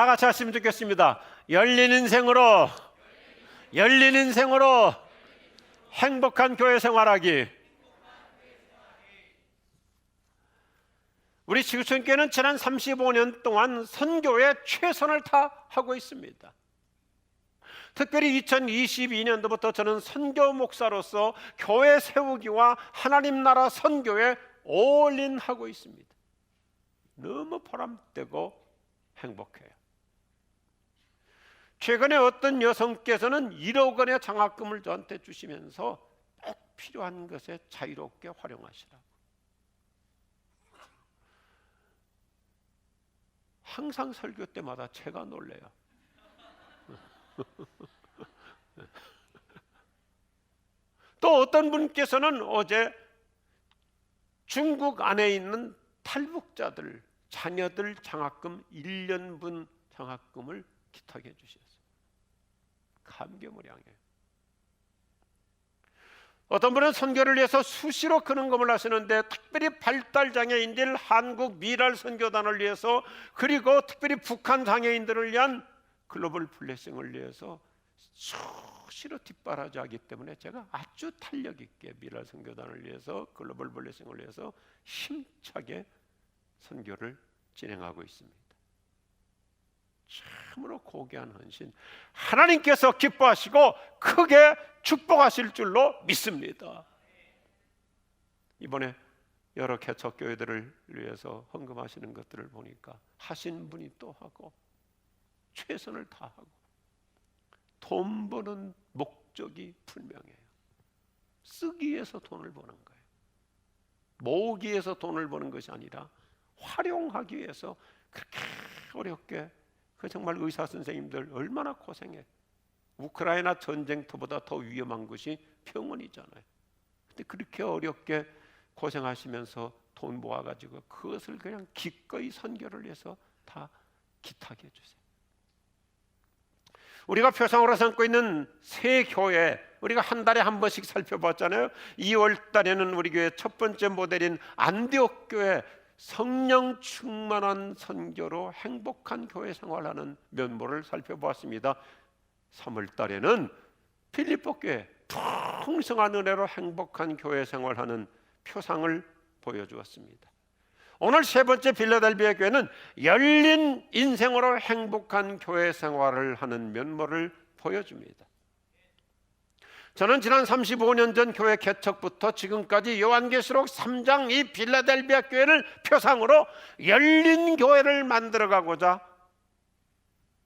다 같이 하시면 좋겠습니다. 열린 인생으로 행복한 교회 생활하기. 우리 지구촌교회는 지난 35년 동안 선교에 최선을 다하고 있습니다. 특별히 2022년도부터 저는 선교 목사로서 교회 세우기와 하나님 나라 선교에 올인하고 있습니다. 너무 보람되고 행복해요. 최근에 어떤 여성께서는 1억 원의 장학금을 저한테 주시면서 꼭 필요한 것에 자유롭게 활용하시라고. 항상 설교 때마다 제가 놀래요. 또 어떤 분께서는 어제 중국 안에 있는 탈북자들 자녀들 장학금 1년분 장학금을 기탁해 주셨어요. 감개무량해요. 어떤 분은 선교를 위해서 수시로 근원금을 하시는데, 특별히 발달장애인들 한국 미랄 선교단을 위해서, 그리고 특별히 북한 장애인들을 위한 글로벌 블레싱을 위해서 수시로 뒷바라지하기 때문에 제가 아주 탄력 있게 미랄 선교단을 위해서, 글로벌 블레싱을 위해서 힘차게 선교를 진행하고 있습니다. 참으로 고귀한 헌신, 하나님께서 기뻐하시고 크게 축복하실 줄로 믿습니다. 이번에 여러 개척교회들을 위해서 헌금하시는 것들을 보니까 하신 분이 또 하고 최선을 다하고, 돈 버는 목적이 분명해요. 쓰기 위해서 돈을 버는 거예요. 모으기 위해서 돈을 버는 것이 아니라 활용하기 위해서 그렇게 어렵게. 그 정말 의사 선생님들 얼마나 고생해. 우크라이나 전쟁터보다 더 위험한 것이 병원이잖아요. 근데 그렇게 어렵게 고생하시면서 돈 모아가지고 그것을 그냥 기꺼이 선교를 위해서 다 기탁해 주세요. 우리가 표상으로 삼고 있는 새 교회, 우리가 한 달에 한 번씩 살펴봤잖아요. 2월 달에는 우리 교회 첫 번째 모델인 안디옥 교회, 성령 충만한 선교로 행복한 교회 생활하는 면모를 살펴보았습니다. 3월 달에는 필리포 교회, 풍성한 은혜로 행복한 교회 생활하는 표상을 보여주었습니다. 오늘 세 번째 필라델피아 교회는 열린 인생으로 행복한 교회 생활을 하는 면모를 보여줍니다. 저는 지난 35년 전 교회 개척부터 지금까지 요한계시록 3장 이 필라델피아 교회를 표상으로 열린 교회를 만들어가고자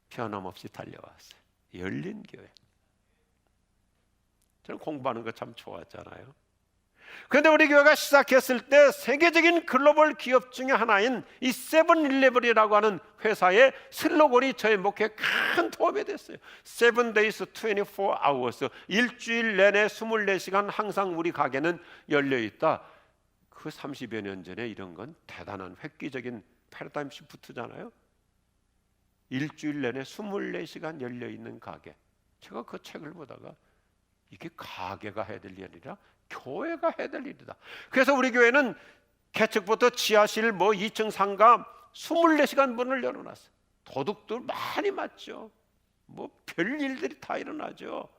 변함없이 달려왔어요. 열린 교회. 저는 공부하는 거 참 좋아하잖아요. 그런데 우리 교회가 시작했을 때 세계적인 글로벌 기업 중에 하나인 이 세븐일레븐이라고 하는 회사의 슬로건이 저의 목회에 큰 도움이 됐어요. 7 days 24 hours, 일주일 내내 24시간 항상 우리 가게는 열려있다. 그 30여 년 전에 이런 건 대단한 획기적인 패러다임 시프트잖아요. 일주일 내내 24시간 열려있는 가게. 제가 그 책을 보다가 이게 가게가 해야 될 일이 아니라 교회가 해야 될 일이다. 그래서 우리 교회는 개척부터 지하실 2층 상가 24시간 문을 열어놨어요. 도둑들 많이 맞죠. 별일들이 다 일어나죠.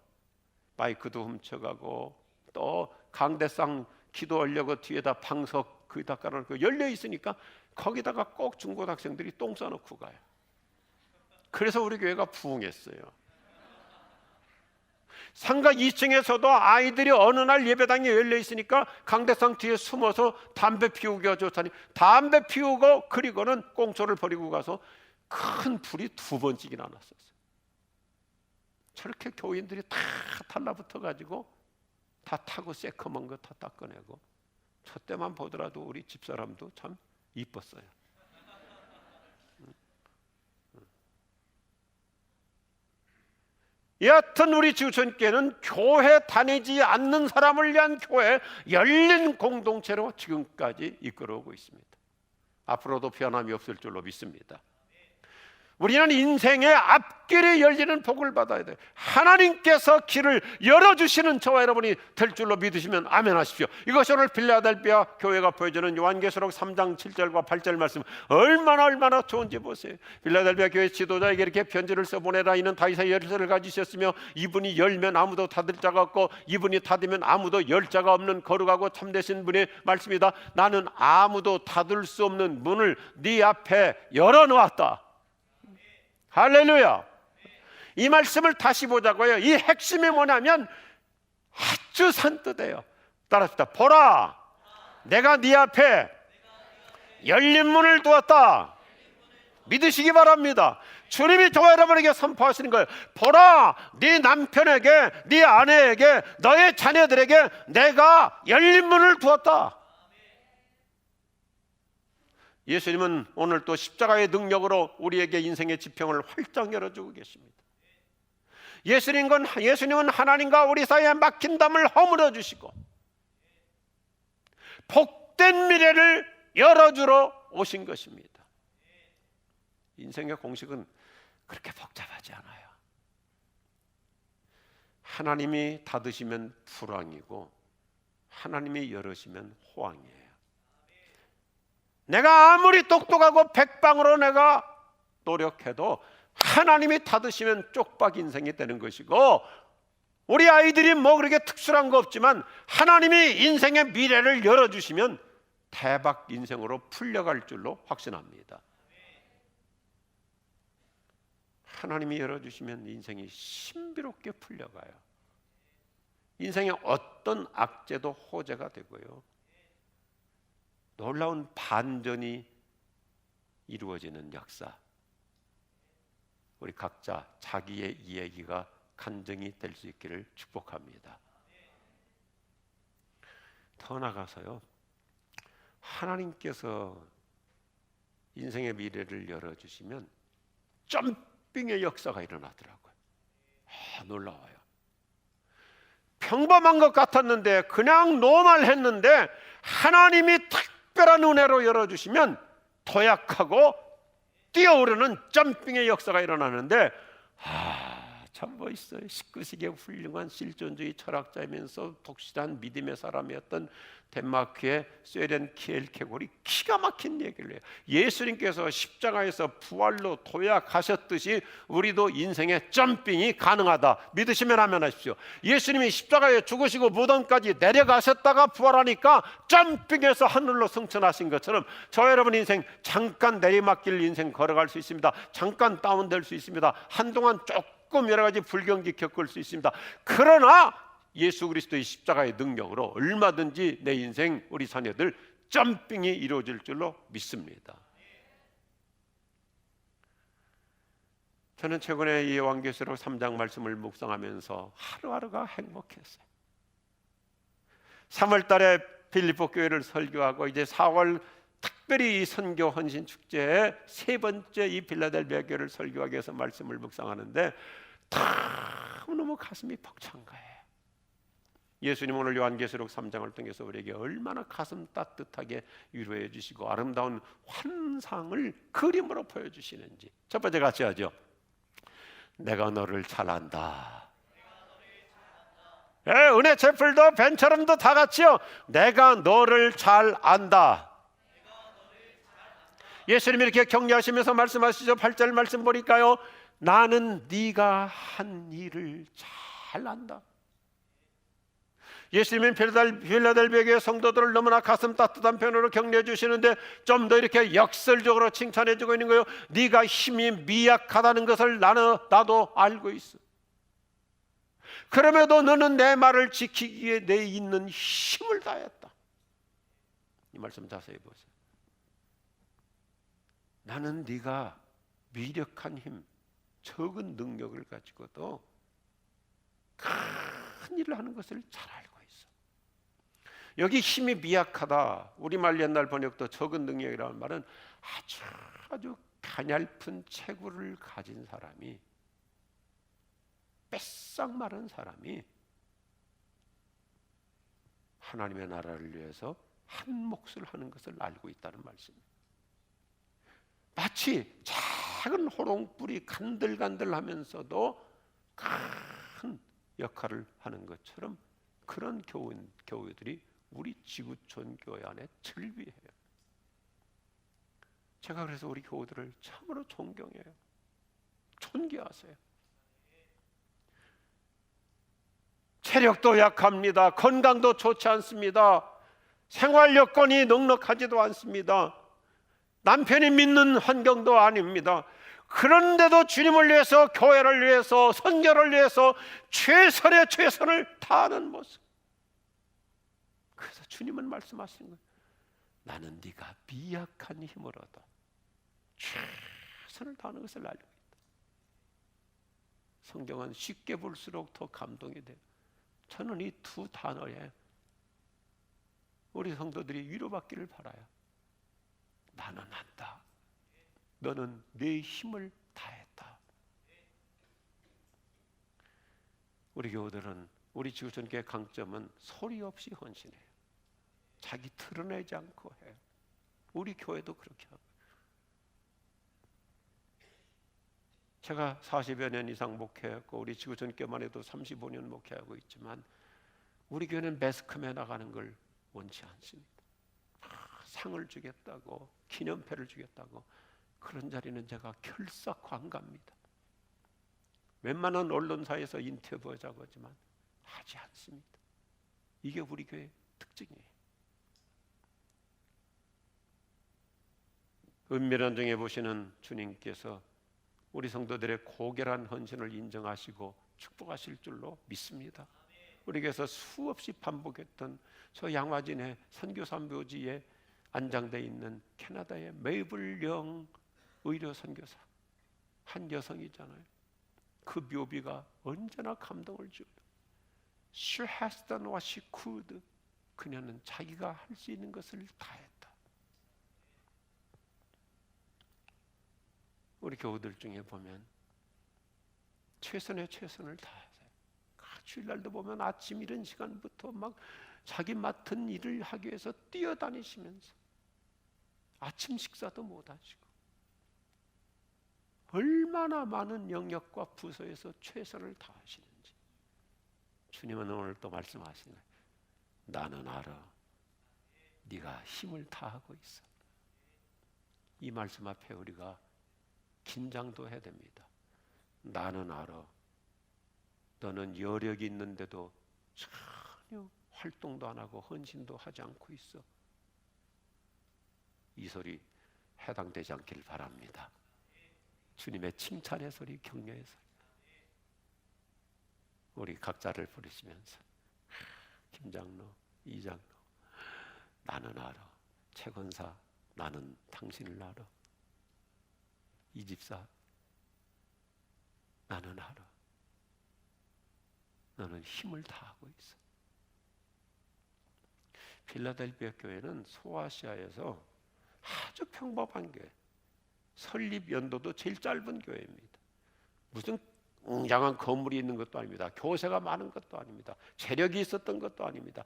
마이크도 훔쳐가고, 또 강대상 기도하려고 뒤에다 방석 거기다 깔아놓고 열려 있으니까 거기다가 꼭 중고등학생들이 똥 싸놓고 가요. 그래서 우리 교회가 부흥했어요. 상가 2층에서도 아이들이 어느 날 예배당에 열려 있으니까 강대상 뒤에 숨어서 담배 피우기가 좋다니 담배 피우고, 그리고는 꽁초를 버리고 가서 큰 불이 2번씩이나 났었어요. 저렇게 교인들이 다 달라붙어 가지고 다 타고 새커먼 거 다 닦아내고, 저 때만 보더라도 우리 집사람도 참 이뻤어요. 여하튼 우리 지구촌교회는 교회 다니지 않는 사람을 위한 교회, 열린 공동체로 지금까지 이끌어오고 있습니다. 앞으로도 변함이 없을 줄로 믿습니다. 우리는 인생의 앞길이 열리는 복을 받아야 돼요. 하나님께서 길을 열어주시는 저와 여러분이 될 줄로 믿으시면 아멘 하십시오. 이것이 오늘 빌라델비아 교회가 보여주는 요한계시록 3장 7절과 8절 말씀, 얼마나 좋은지 보세요. 빌라델비아 교회 지도자에게 이렇게 편지를 써보내라. 이는 다윗의 열쇠를 가지셨으며 이분이 열면 아무도 닫을 자가 없고 이분이 닫으면 아무도 열 자가 없는 거룩하고 참되신 분의 말씀이다. 나는 아무도 닫을 수 없는 문을 네 앞에 열어놓았다. 할렐루야. 이 말씀을 다시 보자고요. 이 핵심이 뭐냐면 아주 산뜻해요. 따라합시다. 보라, 내가 네 앞에 열린 문을 두었다. 믿으시기 바랍니다. 주님이 저와 여러분에게 선포하시는 거예요. 보라, 네 남편에게, 네 아내에게, 너의 자녀들에게 내가 열린 문을 두었다. 예수님은 오늘 또 십자가의 능력으로 우리에게 인생의 지평을 활짝 열어주고 계십니다. 예수님은 하나님과 우리 사이에 막힌 담을 허물어 주시고 복된 미래를 열어주러 오신 것입니다. 인생의 공식은 그렇게 복잡하지 않아요. 하나님이 닫으시면 불황이고 하나님이 열으시면 호황이에요. 내가 아무리 똑똑하고 백방으로 내가 노력해도 하나님이 닫으시면 쪽박 인생이 되는 것이고, 우리 아이들이 뭐 그렇게 특출한 거 없지만 하나님이 인생의 미래를 열어주시면 대박 인생으로 풀려갈 줄로 확신합니다. 하나님이 열어주시면 인생이 신비롭게 풀려가요. 인생의 어떤 악재도 호재가 되고요, 놀라운 반전이 이루어지는 역사. 우리 각자 자기의 이야기가 간증이 될 수 있기를 축복합니다. 더 나아가서요, 하나님께서 인생의 미래를 열어주시면 점핑의 역사가 일어나더라고요. 놀라워요. 평범한 것 같았는데, 그냥 노멀했는데 하나님이 특별한 은혜로 열어주시면 도약하고 뛰어오르는 점핑의 역사가 일어나는데, 참 멋있어요. 19세기의 훌륭한 실존주의 철학자이면서 독실한 믿음의 사람이었던 덴마크의 쇠렌 키엘케골이 기가 막힌 얘기를 해요. 예수님께서 십자가에서 부활로 도약하셨듯이 우리도 인생의 점핑이 가능하다. 믿으시면 아멘 하십시오. 예수님이 십자가에 죽으시고 무덤까지 내려가셨다가 부활하니까 점핑해서 하늘로 승천하신 것처럼 저 여러분 인생 잠깐 내리막길 인생 걸어갈 수 있습니다. 잠깐 다운될 수 있습니다. 한동안 조금 여러 가지 불경기 겪을 수 있습니다. 그러나 예수 그리스도의 십자가의 능력으로 얼마든지 내 인생, 우리 자녀들 점핑이 이루어질 줄로 믿습니다. 저는 최근에 이 요한계시록 3장 말씀을 묵상하면서 하루하루가 행복했어요. 3월 달에 빌립보 교회를 설교하고 이제 4월 특별히 이 선교 헌신 축제에 세 번째 이 빌라델비아 교회를 설교하기 위해서 말씀을 묵상하는데 너무 가슴이 벅찬 거예요. 예수님 오늘 요한계시록 3장을 통해서 우리에게 얼마나 가슴 따뜻하게 위로해 주시고 아름다운 환상을 그림으로 보여주시는지. 첫 번째 같이 하죠. 내가 너를 잘 안다. 은혜 채플도 벤처럼도 다 같이요. 내가 너를 잘 안다. 예수님이 이렇게 격려하시면서 말씀하시죠. 8절 말씀 보니까요, 나는 네가 한 일을 잘 안다. 예수님은 빌라델비아 교회 성도들을 너무나 가슴 따뜻한 표현으로 격려해 주시는데 좀 더 이렇게 역설적으로 칭찬해 주고 있는 거예요. 네가 힘이 미약하다는 것을 나도 알고 있어. 그럼에도 너는 내 말을 지키기에 내 있는 힘을 다했다. 이 말씀 자세히 보세요. 나는 네가 미력한 힘, 적은 능력을 가지고도 큰 일을 하는 것을 잘 알고 있어. 여기 힘이 미약하다, 우리말 옛날 번역도 적은 능력이라는 말은 아주 가냘픈 체구를 가진 사람이, 뺏싹 마른 사람이 하나님의 나라를 위해서 한 몫을 하는 것을 알고 있다는 말씀입니다. 마치 작은 호롱불이 간들간들하면서도 큰 역할을 하는 것처럼 그런 교회들이 우리 지구촌 교회 안에 즐비해요. 제가 그래서 우리 교우들을 참으로 존경해요. 존경하세요. 체력도 약합니다. 건강도 좋지 않습니다. 생활 여건이 넉넉하지도 않습니다. 남편이 믿는 환경도 아닙니다. 그런데도 주님을 위해서, 교회를 위해서, 선교를 위해서 최선의 최선을 다하는 모습. 그래서 주님은 말씀하시는 거예요. 나는 네가 미약한 힘으로도 최선을 다하는 것을 알고 있다. 성경은 쉽게 볼수록 더 감동이 돼요. 저는 이 두 단어에 우리 성도들이 위로받기를 바라요. 나는 한다. 너는 내 힘을 다했다. 우리 교우들은, 우리 지구촌교회 강점은 소리 없이 헌신해요. 자기 드러내지 않고 해요. 우리 교회도 그렇게 하고. 제가 40여 년 이상 목회했고 우리 지구촌교회만 해도 35년 목회하고 있지만 우리 교회는 매스컴에 나가는 걸 원치 않습니다. 상을 주겠다고, 기념패를 주겠다고 그런 자리는 제가 결석 관가합니다. 웬만한 언론사에서 인터뷰하자고 하지만 하지 않습니다. 이게 우리 교회의 특징이에요. 은밀한 중에 보시는 주님께서 우리 성도들의 고결한 헌신을 인정하시고 축복하실 줄로 믿습니다. 우리 교회에서 수없이 반복했던 저 양화진의 선교사묘지에 안장되어 있는 캐나다의 메이블 영 의료 선교사, 한 여성이잖아요. 그 묘비가 언제나 감동을 줘요. She has done what she could. 그녀는 자기가 할 수 있는 것을 다 했다. 우리 교우들 중에 보면 최선의 최선을 다하세요. 주일날도 보면 아침 이른 시간부터 막 자기 맡은 일을 하기 위해서 뛰어다니시면서 아침 식사도 못 하시고 얼마나 많은 영역과 부서에서 최선을 다하시는지 주님은 오늘 또 말씀하시는 거예요. 나는 알아. 네가 힘을 다하고 있어. 이 말씀 앞에 우리가 긴장도 해야 됩니다. 나는 알아. 너는 여력이 있는데도 전혀 활동도 안 하고 헌신도 하지 않고 있어. 이 소리 해당되지 않길 바랍니다. 주님의 칭찬의 소리, 격려의 소리. 우리 각자를 부르시면서 김장로, 이장로, 나는 알아. 최건사, 나는 당신을 알아. 이집사, 나는 알아. 너는 힘을 다하고 있어. 필라델피아 교회는 소아시아에서 아주 평범한 교회, 설립 연도도 제일 짧은 교회입니다. 무슨 웅장한 건물이 있는 것도 아닙니다. 교세가 많은 것도 아닙니다. 재력이 있었던 것도 아닙니다.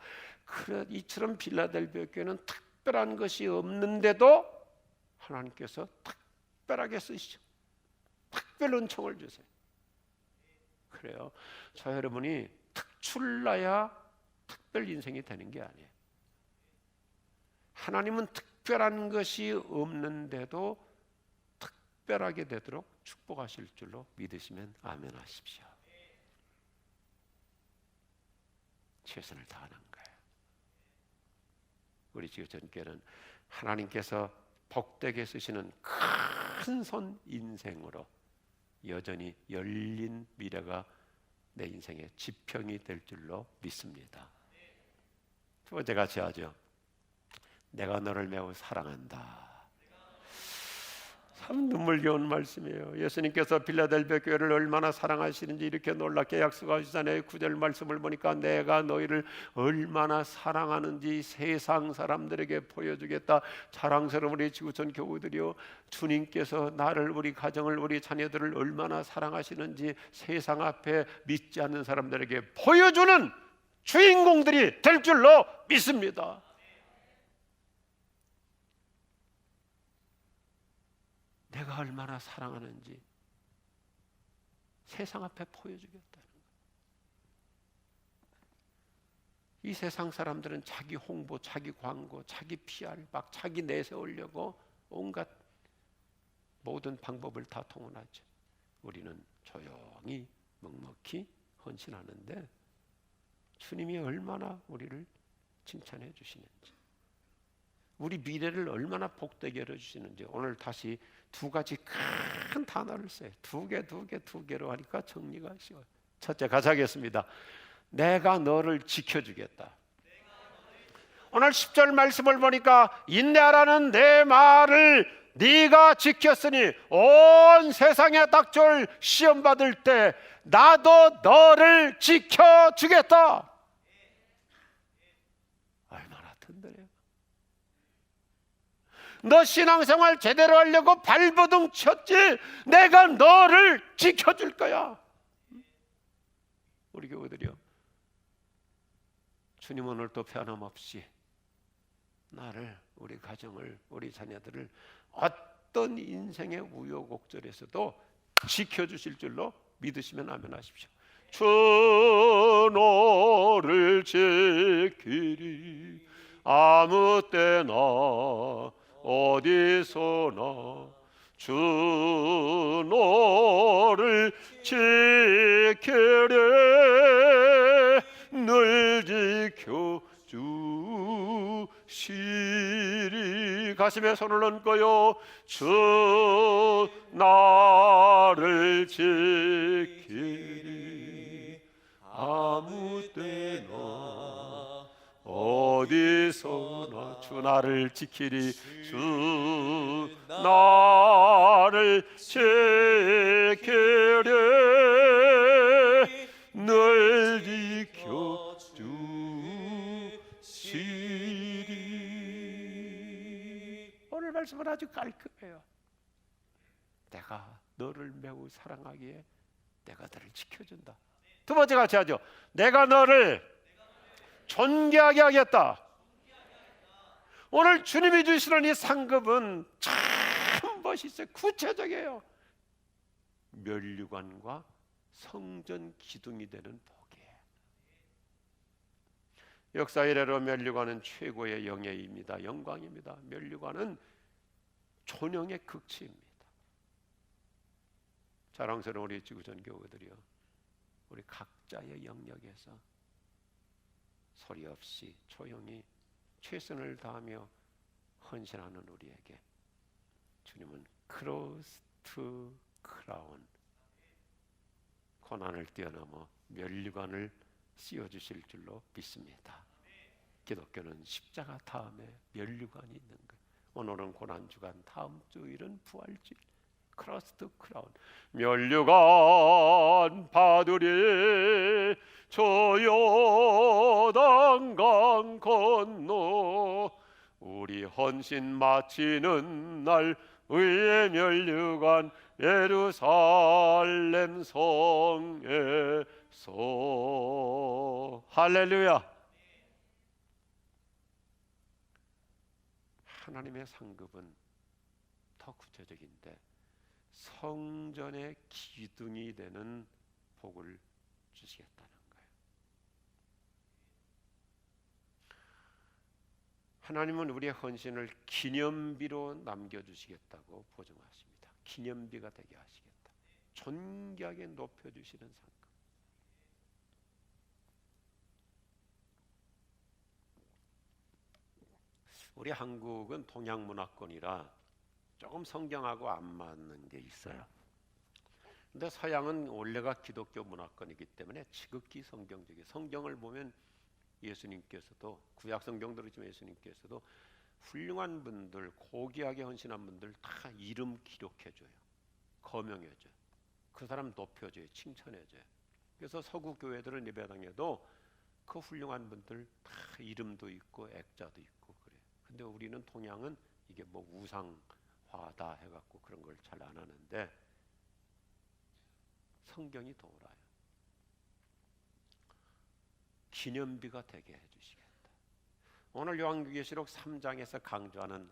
이처럼 필라델피아 교회는 특별한 것이 없는데도 하나님께서 특별하게 쓰시죠. 특별 은총을 주세요. 그래요. 저 여러분이 특출나야 특별 인생이 되는 게 아니에요. 하나님은 특별한 것이 없는데도 특별하게 되도록 축복하실 줄로 믿으시면 아멘 하십시오. 최선을 다하는 거예요. 우리 지구촌교회는 하나님께서 복되게 쓰시는 큰 손 인생으로 여전히 열린 미래가 내 인생의 지평이 될 줄로 믿습니다. 두 번째 같이 하죠. 내가 너를 매우 사랑한다. 참 눈물겨운 말씀이에요. 예수님께서 필라델피아 교회를 얼마나 사랑하시는지 이렇게 놀랍게 약속하시잖아요. 9절 말씀을 보니까 내가 너희를 얼마나 사랑하는지 세상 사람들에게 보여주겠다. 자랑스러운 우리 지구촌 교우들이요, 주님께서 나를, 우리 가정을, 우리 자녀들을 얼마나 사랑하시는지 세상 앞에 믿지 않는 사람들에게 보여주는 주인공들이 될 줄로 믿습니다. 내가 얼마나 사랑하는지 세상 앞에 보여주겠다는 거예요. 이 세상 사람들은 자기 홍보, 자기 광고, 자기 PR, 막 자기 내세우려고 온갖 모든 방법을 다 동원하죠. 우리는 조용히 묵묵히 헌신하는데 주님이 얼마나 우리를 칭찬해 주시는지, 우리 미래를 얼마나 복되게 열어주시는지 오늘 다시 두 가지 큰 단어를 써요. 두 개로 하니까 정리가 쉬워요. 첫째, 같이 하겠습니다. 내가 너를 지켜주겠다. 오늘 10절 말씀을 보니까 인내하라는 내 말을 네가 지켰으니 온 세상에 닥쳐올 시험 받을 때 나도 너를 지켜주겠다. 얼마나 든든해요. 너 신앙생활 제대로 하려고 발버둥 쳤지, 내가 너를 지켜줄 거야. 우리 교우들이요, 주님 오늘도 변함없이 나를, 우리 가정을, 우리 자녀들을 어떤 인생의 우여곡절에서도 지켜주실 줄로 믿으시면 아멘 하십시오. 주 너를 지키리 아무 때나 어디서나 주 너를 지키리 늘 지켜주시리. 가슴에 손을 얹고요. 주 나를 지키리 아무 때나 어디서나 주 나를 지키리 주 나를 지키리 늘 지켜주시리. 오늘 말씀은 아주 깔끔해요. 내가 너를 매우 사랑하기에 내가 너를 지켜준다. 두 번째 같이 하죠. 내가 너를 존귀하게 하겠다. 오늘 주님이 주시는 이 상급은 참 멋있어요. 구체적이에요. 면류관과 성전 기둥이 되는 복이에요. 역사 이래로 면류관은 최고의 영예입니다. 영광입니다. 면류관은 존영의 극치입니다. 자랑스러운 우리 지구촌 교우들이요, 우리 각자의 영역에서 소리 없이 조용히 최선을 다하며 헌신하는 우리에게 주님은 크로스 투 크라운, 고난을 뛰어넘어 면류관을 씌워주실 줄로 믿습니다. 기독교는 십자가 다음에 면류관이 있는 거예요. 오늘은 고난주간, 다음 주일은 부활주일. 크로스 투 크라운, 면류관 받으리 저 요단강 건너 우리 헌신 마치는 날 의의 면류관 예루살렘 성에서. 할렐루야. 하나님의 상급은 더 구체적인데 성전의 기둥이 되는 복을 주시겠다는 거예요. 하나님은 우리의 헌신을 기념비로 남겨주시겠다고 보증하십니다. 기념비가 되게 하시겠다. 존귀하게 높여주시는 상급. 우리 한국은 동양 문화권이라 조금 성경하고 안 맞는 게 있어요. 근데 서양은 원래가 기독교 문화권이기 때문에 지극히 성경적이에요. 성경을 보면 예수님께서도, 구약 성경대로 지금 예수님께서도 훌륭한 분들, 고귀하게 헌신한 분들 다 이름 기록해줘요. 거명해줘요. 그 사람 높여줘요. 칭찬해줘요. 그래서 서구 교회들은 예배당에도 그 훌륭한 분들 다 이름도 있고 액자도 있고 그래요. 근데 우리는 동양은 이게 뭐 우상화다 해갖고 그런 걸 잘 안 하는데 성경이 돌아요. 기념비가 되게 해주시겠다. 오늘 요한계시록 3장에서 강조하는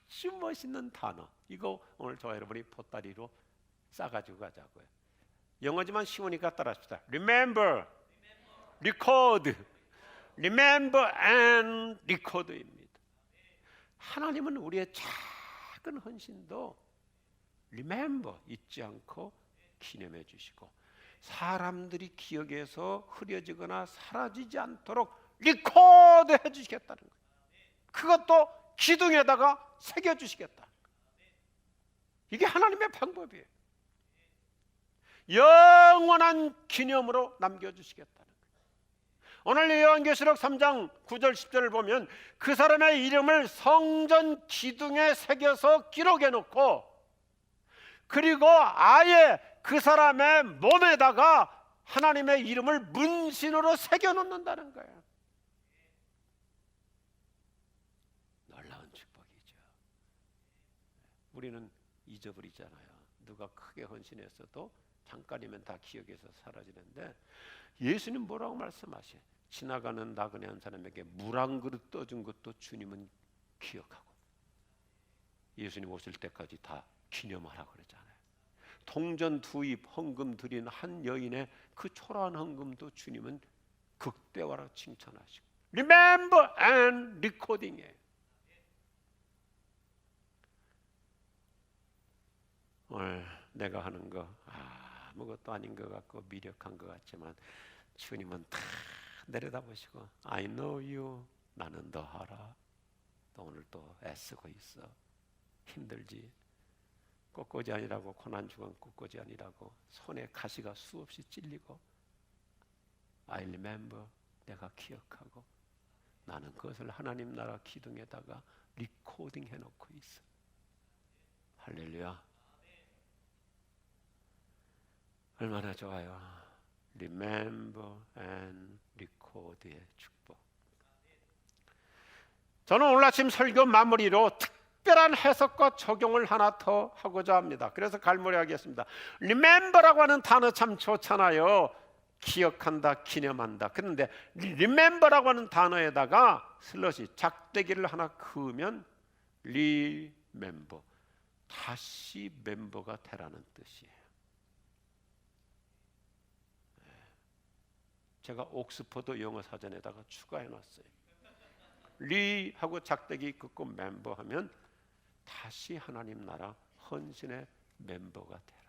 아주 멋있는 단어. 이거 오늘 저와 여러분이 보따리로 싸가지고 가자고요. 영어지만 쉬우니까 따라합시다. Remember, record, remember and record입니다. 하나님은 우리의 작은 헌신도 remember, 잊지 않고 기념해 주시고, 사람들이 기억에서 흐려지거나 사라지지 않도록 리코드 해 주시겠다는 거예요. 그것도 기둥에다가 새겨 주시겠다. 이게 하나님의 방법이에요. 영원한 기념으로 남겨주시겠다는 거예요. 오늘 요한계시록 3장 9절 10절을 보면 그 사람의 이름을 성전 기둥에 새겨서 기록해 놓고, 그리고 아예 그 사람의 몸에다가 하나님의 이름을 문신으로 새겨 놓는다는 거예요. 놀라운 축복이죠. 우리는 잊어버리잖아요. 누가 크게 헌신했어도 잠깐이면 다 기억에서 사라지는데, 예수님 뭐라고 말씀하셔요? 지나가는 나그네 한 사람에게 물 한 그릇 떠준 것도 주님은 기억하고, 예수님 오실 때까지 다 기념하라고 그러잖아요. 동전 2입 헌금 드린 한 여인의 그 초라한 헌금도 주님은 극대화로 칭찬하시고, Remember and recording이에요. 오늘 내가 하는 거 아무것도 아닌 것 같고 미력한 것 같지만, 주님은 다 내려다보시고 I know you, 나는 너 알아. 너 오늘 또 애쓰고 있어. 힘들지? 꽃꽂이 아니라고, 고난주간 꽃꽂이 아니라고 손에 가시가 수없이 찔리고, I remember, 내가 기억하고, 나는 그것을 하나님 나라 기둥에다가 리코딩 해놓고 있어. 할렐루야. 얼마나 좋아요. Remember and record의 축복. 저는 오늘 아침 설교 마무리로 특별한 해석과 적용을 하나 더 하고자 합니다. 그래서 갈무리하겠습니다. Remember라고 하는 단어 참 좋잖아요. 기억한다, 기념한다. 그런데 Remember라고 하는 단어에다가 슬롯이 작대기를 하나 그으면 Remember, 다시 멤버가 되라는 뜻이에요. 제가 옥스퍼드 영어 사전에다가 추가해놨어요. 리하고 작대기 긋고 멤버 하면 다시 하나님 나라 헌신의 멤버가 되라.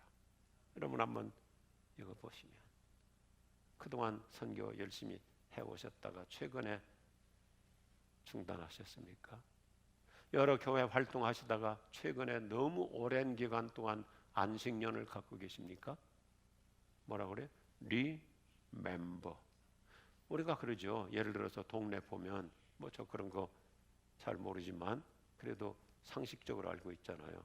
여러분 한번 이거 보시면, 그동안 선교 열심히 해오셨다가 최근에 중단하셨습니까? 여러 교회 활동하시다가 최근에 너무 오랜 기간 동안 안식년을 갖고 계십니까? 뭐라 그래요? 리멤버. 우리가 그러죠. 예를 들어서 동네 보면 뭐 저 그런 거 잘 모르지만 그래도 상식적으로 알고 있잖아요.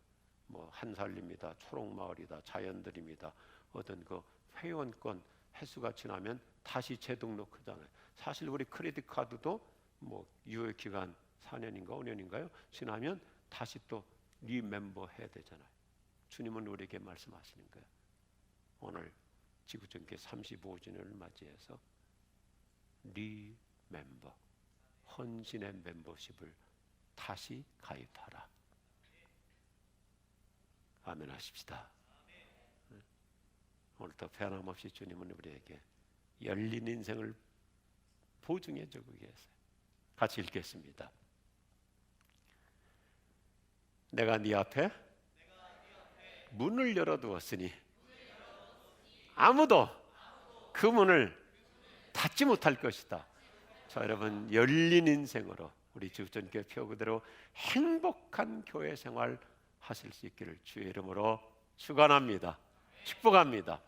뭐 한살림이다, 초록마을이다, 자연들입니다. 어떤 그 회원권 횟수가 지나면 다시 재등록하잖아요. 사실 우리 크레딧 카드도 뭐 유효 기간 4년인가 5년인가요? 지나면 다시 또 리멤버 해야 되잖아요. 주님은 우리에게 말씀하시는 거예요. 오늘 지구촌교회 35주년을 맞이해서 리멤버, 헌신의 멤버십을 다시 가입하라. 아멘 하십시다. 오늘도 변함없이 주님은 우리에게 열린 인생을 보증해 주고 계세요. 같이 읽겠습니다. 내가 네 앞에 문을 열어두었으니 아무도 그 문을 닫지 못할 것이다. 자, 여러분, 열린 인생으로 우리 지구촌교회 표구대로 행복한 교회 생활 하실 수 있기를 주의 이름으로 축원합니다. 축복합니다.